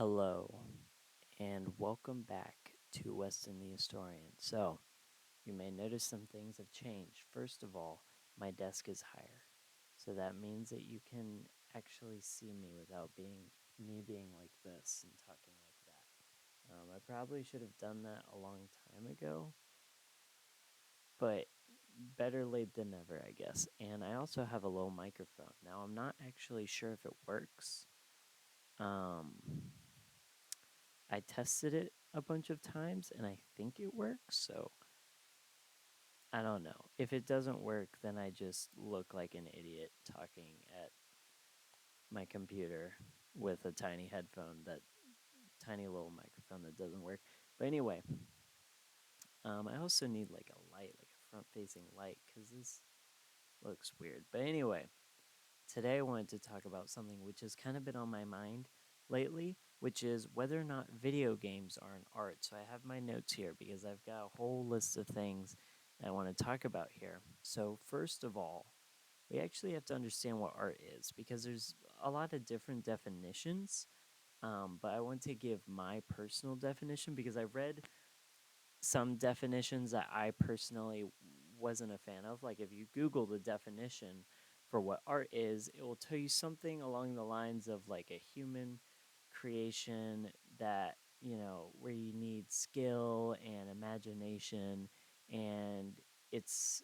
Hello, and welcome back to Weston the Historian. So, you may notice some things have changed. First of all, my desk is higher, so that means that you can actually see me without being like this and talking like that. I probably should have done that a long time ago, but better late than never, I guess. And I also have a low microphone. Now, I'm not actually sure if it works. Um, I tested it a bunch of times and I think it works, so I don't know. If it doesn't work, then I just look like an idiot talking at my computer with a tiny headphone, that tiny little microphone that doesn't work. But anyway, I also need like a light, like a front facing light, because this looks weird. But anyway, today I wanted to talk about something which has kind of been on my mind lately, which is whether or not video games are an art. So I have my notes here because I've got a whole list of things I want to talk about here. So first of all, we actually have to understand what art is because there's a lot of different definitions. But I want to give my personal definition because I read some definitions that I personally wasn't a fan of. Like if you Google the definition for what art is, it will tell you something along the lines of like a human creation that, where you need skill and imagination and it's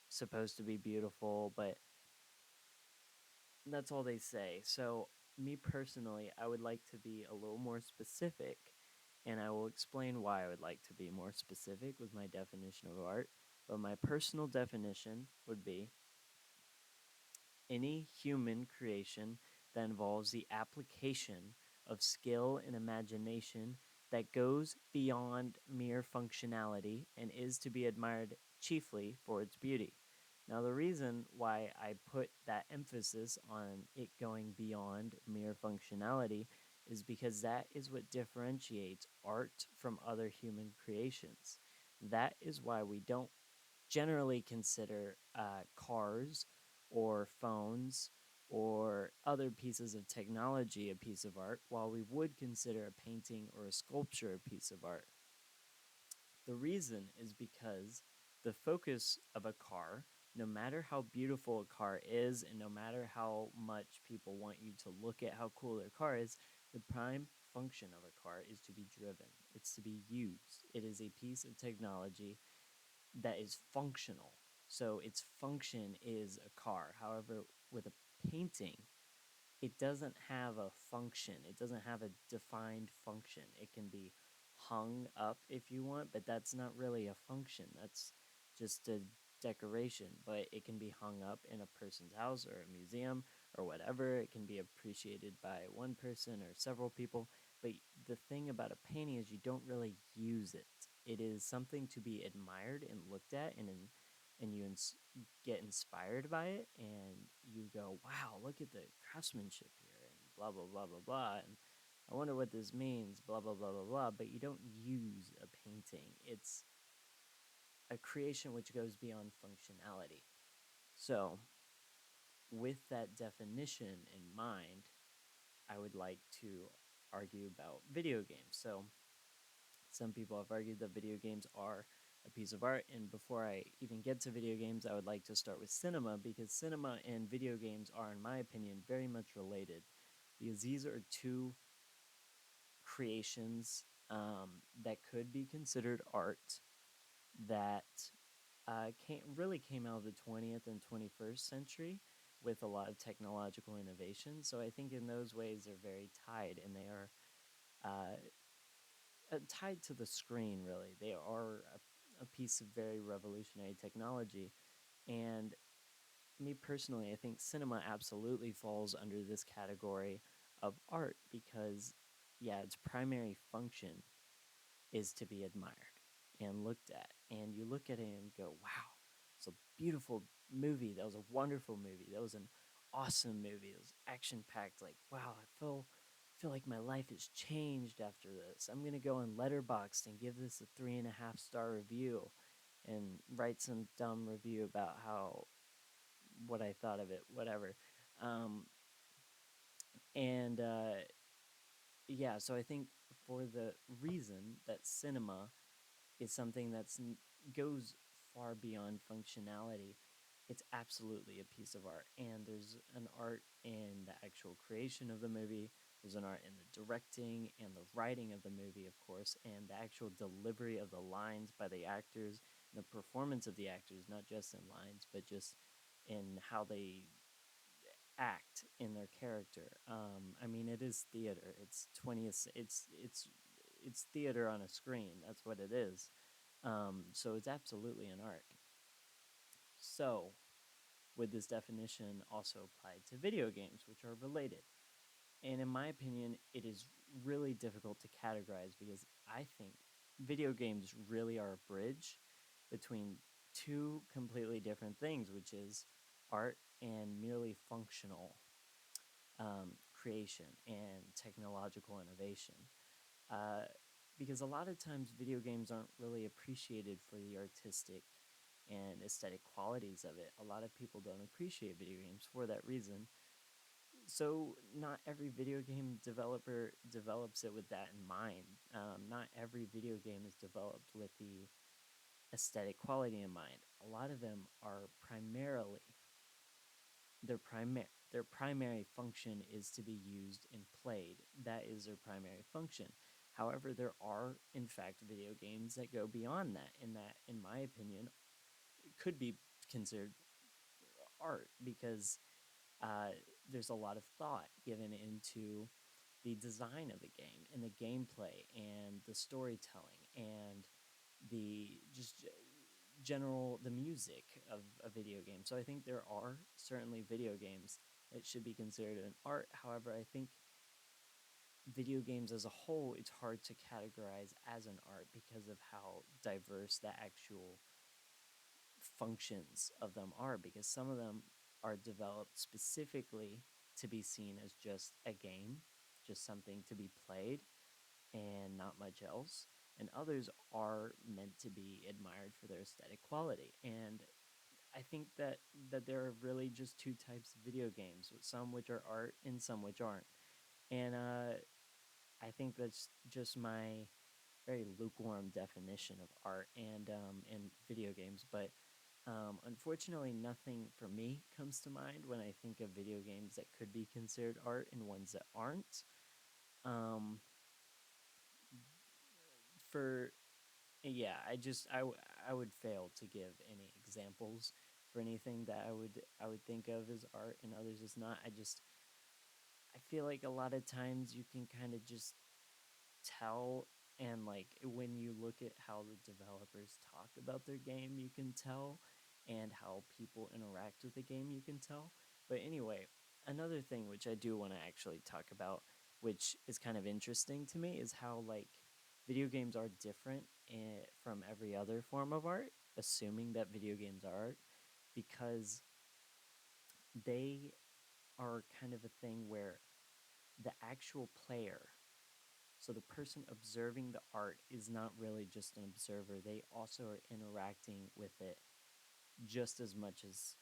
supposed to be beautiful, but that's all they say. So, me personally, I would like to be a little more specific, and I will explain why I would like to be more specific with my definition of art. But my personal definition would be any human creation that involves the application of skill and imagination that goes beyond mere functionality and is to be admired chiefly for its beauty. Now, the reason why I put that emphasis on it going beyond mere functionality is because that is what differentiates art from other human creations. That is why we don't generally consider cars or phones or other pieces of technology a piece of art, while we would consider a painting or a sculpture a piece of art. The reason is because the focus of a car, no matter how beautiful a car is, and no matter how much people want you to look at how cool their car is, the prime function of a car is to be driven. It's to be used. It is a piece of technology that is functional. So its function is a car. However, with a painting, it doesn't have a function. It doesn't have a defined function. It can be hung up if you want, but that's not really a function. That's just a decoration, but it can be hung up in a person's house or a museum or whatever. It can be appreciated by one person or several people. But the thing about a painting is you don't really use it. It is something to be admired and looked at, and you get inspired by it, and you go, wow, look at the craftsmanship here, and blah, blah, blah, blah, blah. And I wonder what this means, blah, blah, blah, blah, blah. But you don't use a painting. It's a creation which goes beyond functionality. So, with that definition in mind, I would like to argue about video games. So, some people have argued that video games are a piece of art, and before I even get to video games, I would like to start with cinema because cinema and video games are, in my opinion, very much related because these are two creations that could be considered art that really came out of the 20th and 21st century with a lot of technological innovation. So I think in those ways they're very tied, and they are tied to the screen, really. They are a piece of very revolutionary technology. And me personally, I think cinema absolutely falls under this category of art because, yeah, its primary function is to be admired and looked at. And you look at it and go, wow, it's a beautiful movie. That was a wonderful movie. That was an awesome movie. It was action packed. Like, wow, I feel like my life has changed after this. I'm gonna go on Letterboxd and give this a 3.5 star review and write some dumb review about how what I thought of it, whatever. Um, and yeah, so I think for the reason that cinema is something that's goes far beyond functionality, it's absolutely a piece of art. And there's an art in the actual creation of the movie. There's an art in the directing and the writing of the movie, of course, and the actual delivery of the lines by the actors and the performance of the actors, not just in lines, but just in how they act in their character. I mean, it is theater. It's 20th. It's theater on a screen. That's what it is. So it's absolutely an art. So, would this definition also apply to video games, which are related? And in my opinion, it is really difficult to categorize because I think video games really are a bridge between two completely different things, which is art and merely functional creation and technological innovation. Uh, because a lot of times video games aren't really appreciated for the artistic and aesthetic qualities of it. A lot of people don't appreciate video games for that reason. So, not every video game developer develops it with that in mind. Not every video game is developed with the aesthetic quality in mind. A lot of them are primarily their primary function is to be used and played. That is their primary function. However, there are in fact video games that go beyond that, and that, in my opinion, could be considered art because uh, there's a lot of thought given into the design of the game and the gameplay and the storytelling and the just general the music of a video game. So I think there are certainly video games that should be considered an art. However, I think video games as a whole, it's hard to categorize as an art because of how diverse the actual functions of them are, because some of them are developed specifically to be seen as just a game, just something to be played and not much else, and others are meant to be admired for their aesthetic quality. And I think that there are really just two types of video games, some which are art and some which aren't. And I think that's just my very lukewarm definition of art and video games. But unfortunately, nothing for me comes to mind when I think of video games that could be considered art and ones that aren't. Um, for yeah, I would fail to give any examples for anything that I would think of as art and others as not. I feel like a lot of times you can kind of just tell, and like when you look at how the developers talk about their game, you can tell, and how people interact with the game, you can tell. But anyway, another thing which I do want to actually talk about, which is kind of interesting to me, is how like video games are different from every other form of art, assuming that video games are art, because they are kind of a thing where the actual player, so the person observing the art, is not really just an observer. They also are interacting with it just as much as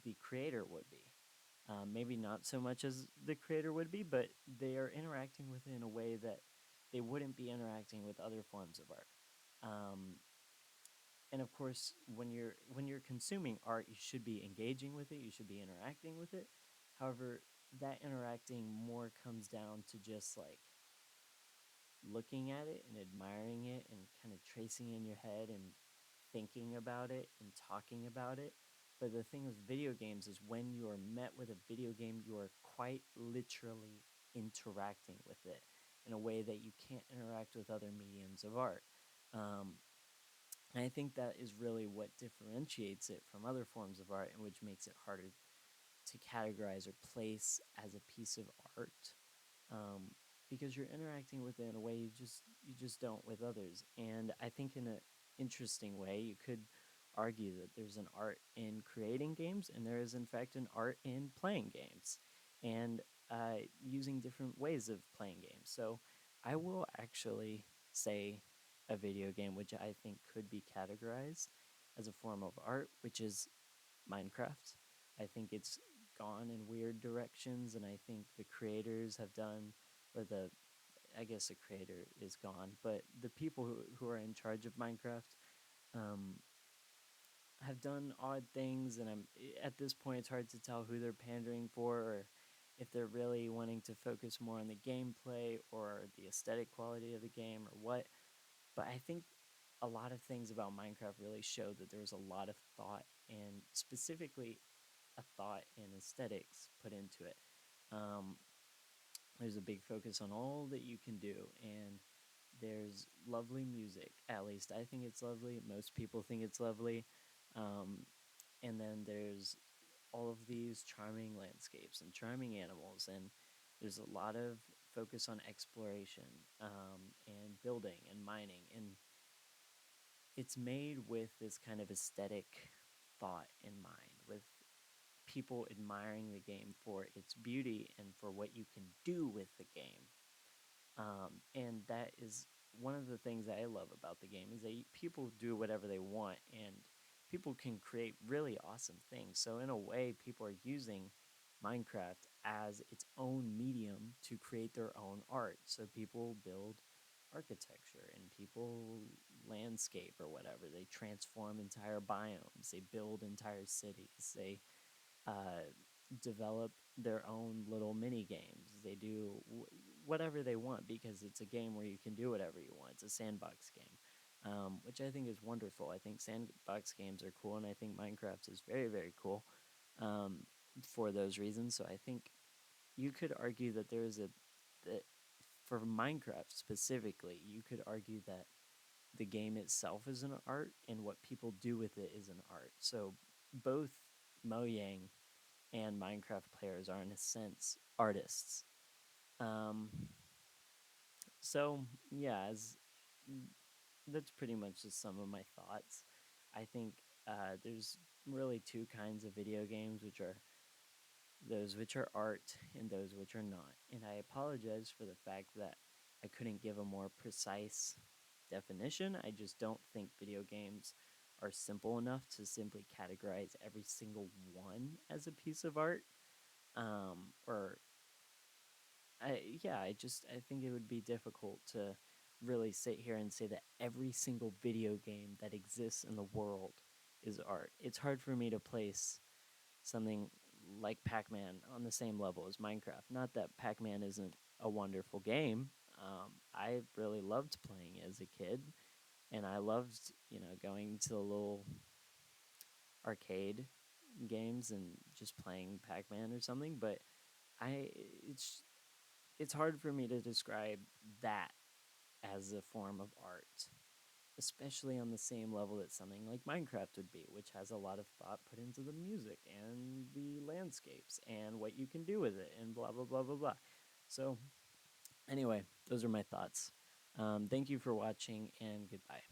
the creator would be. Maybe not so much as the creator would be, but they are interacting with it in a way that they wouldn't be interacting with other forms of art. Um, and of course, when you're consuming art, you should be engaging with it. You should be interacting with it. However, that interacting more comes down to just like looking at it and admiring it and kind of tracing in your head and thinking about it and talking about it. But the thing with video games is when you are met with a video game, you are quite literally interacting with it in a way that you can't interact with other mediums of art. Um, and I think that is really what differentiates it from other forms of art and which makes it harder to categorize or place as a piece of art, um, because you're interacting with it in a way you just don't with others. And I think in an interesting way, you could argue that there's an art in creating games, and there is in fact an art in playing games, and using different ways of playing games. So I will actually say a video game which I think could be categorized as a form of art, which is Minecraft. I think it's gone in weird directions, and I think the creators have done, or I guess the creator is gone, but the people who are in charge of Minecraft um, have done odd things, and at this point it's hard to tell who they're pandering for, or if they're really wanting to focus more on the gameplay or the aesthetic quality of the game or what. But I think a lot of things about Minecraft really show that there was a lot of thought, and specifically a thought and aesthetics put into it. Um, there's a big focus on all that you can do, and there's lovely music. At least I think it's lovely. Most people think it's lovely. Um, and then there's all of these charming landscapes and charming animals, and there's a lot of focus on exploration and building and mining, and it's made with this kind of aesthetic thought in mind, with people admiring the game for its beauty and for what you can do with the game. And that is one of the things that I love about the game is that people do whatever they want, and people can create really awesome things. So in a way, people are using Minecraft as its own medium to create their own art. So people build architecture and people landscape or whatever. They transform entire biomes. They build entire cities. They uh, develop their own little mini games. They do whatever they want because it's a game where you can do whatever you want. It's a sandbox game, which I think is wonderful. I think sandbox games are cool, and I think Minecraft is very, very cool um, for those reasons. So I think you could argue that there is a that for Minecraft specifically, you could argue that the game itself is an art and what people do with it is an art. So both Mojang and Minecraft players are, in a sense, artists. Um, so yeah, as that's pretty much just some of my thoughts. I think there's really two kinds of video games, which are those which are art and those which are not. And I apologize for the fact that I couldn't give a more precise definition. I just don't think video games are simple enough to simply categorize every single one as a piece of art. Or I think it would be difficult to really sit here and say that every single video game that exists in the world is art. It's hard for me to place something like Pac-Man on the same level as Minecraft. Not that Pac-Man isn't a wonderful game. I really loved playing it as a kid, and I loved, going to the little arcade games and just playing Pac-Man or something. But I, it's it's hard for me to describe that as a form of art, especially on the same level that something like Minecraft would be, which has a lot of thought put into the music and the landscapes and what you can do with it and blah, blah, blah, blah, blah. So, anyway, those are my thoughts. Thank you for watching, and goodbye.